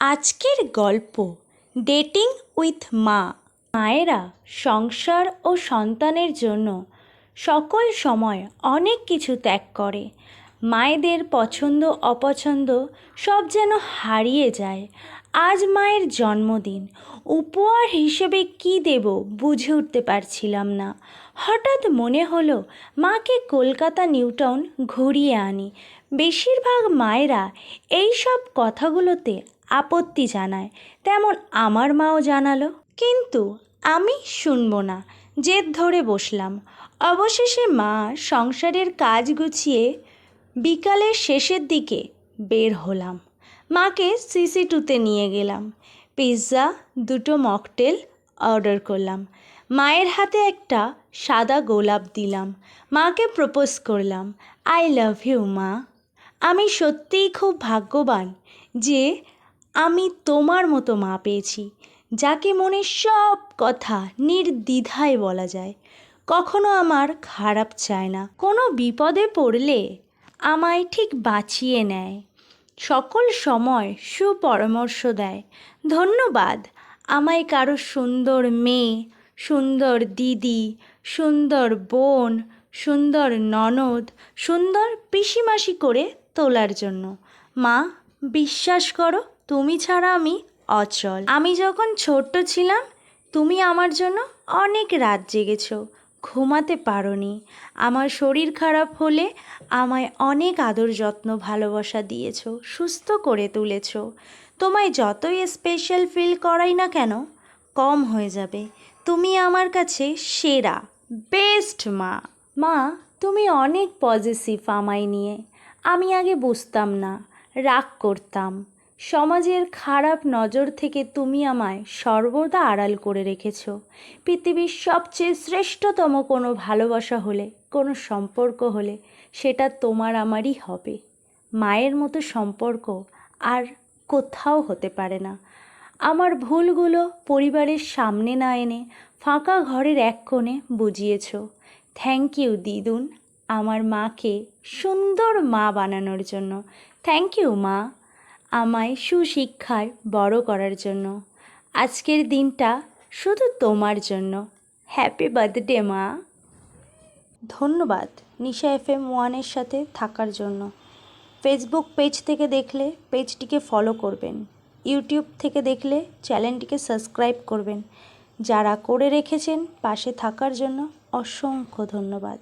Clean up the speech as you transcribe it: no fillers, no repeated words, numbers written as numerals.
আজকের গল্প dating with মা। মায়েরা সংসার ও সন্তানের জন্য সকল সময় অনেক কিছু ত্যাগ করে। মায়েদের পছন্দ অপছন্দ সব যেন হারিয়ে যায়। আজ মায়ের জন্মদিন, উপহার হিসেবে কি দেব বুঝে উঠতে পারছিলাম না। হঠাৎ মনে হলো মাকে কলকাতা নিউ টাউন ঘুরিয়ে আনি। বেশিরভাগ মায়েরা এই সব কথাগুলোতে আপত্তি জানায়, তেমন আমার মাও জানালো, কিন্তু আমি শুনবো না, জেদ ধরে বসলাম। অবশেষে মা সংসারের কাজ গুছিয়ে বিকালের শেষের দিকে বের হলাম। মাকে সিসি2তে নিয়ে গেলাম। পিৎজা, দুটো মকটেল অর্ডার করলাম। মায়ের হাতে একটা সাদা গোলাপ দিলাম। মাকে প্রপোজ করলাম, আই লাভ ইউ মা। আমি সত্যিই খুব ভাগ্যবান যে আমি তোমার মতো মা পেয়েছি, যাকে মনের সব কথা নির্দ্বিধায় বলা যায়। কখনো আমার খারাপ চায় না, কোনো বিপদে পড়লে আমায় ঠিক বাঁচিয়ে নেয়, সকল সময় সুপরামর্শ দেয়। ধন্যবাদ আমায় কারো সুন্দর মেয়ে, সুন্দর দিদি, সুন্দর বোন, সুন্দর ননদ, সুন্দর পিসিমাসি করে তোলার জন্য। মা, বিশ্বাস করো, তুমি ছাড়া আমি অচল। আমি যখন ছোট্ট ছিলাম তুমি আমার জন্য অনেক রাত জেগেছো, ঘুমাতে পারোনি। আমার শরীর খারাপ হলে আমায় অনেক আদর যত্ন ভালোবাসা দিয়েছো, সুস্থ করে তুলেছো। তোমায় যতই স্পেশাল ফিল করাই না কেন কম হয়ে যাবে। তুমি আমার কাছে সেরা, বেস্ট মা। মা, তুমি অনেক পজিটিভ আমায় নিয়ে। আমি আগে বুঝতাম না, রাগ করতাম। সমাজের খারাপ নজর থেকে তুমি আমায় সর্বদা আড়াল করে রেখেছো। পৃথিবীর সবচেয়ে শ্রেষ্ঠতম কোনো ভালোবাসা হলে, কোনো সম্পর্ক হলে, সেটা তোমার আমারই হবে। মায়ের মতো সম্পর্ক আর কোথাও হতে পারে না। আমার ভুলগুলো পরিবারের সামনে না এনে ফাঁকা ঘরের এক কোণে বুঝিয়েছো। থ্যাংক ইউ দিদুন, আমার মাকে সুন্দর মা বানানোর জন্য। থ্যাংক ইউ মা, আমায় সুশিক্ষায় বড় করার জন্য। আজকের দিনটা শুধু তোমার জন্য। হ্যাপি বার্থডে মা। ধন্যবাদ নিশা FM1-এর সাথে থাকার জন্য। ফেসবুক পেজ থেকে দেখলে পেজটিকে ফলো করবেন, ইউটিউব থেকে দেখলে চ্যানেলটিকে সাবস্ক্রাইব করবেন। যারা করে রেখেছেন পাশে থাকার জন্য অসংখ্য ধন্যবাদ।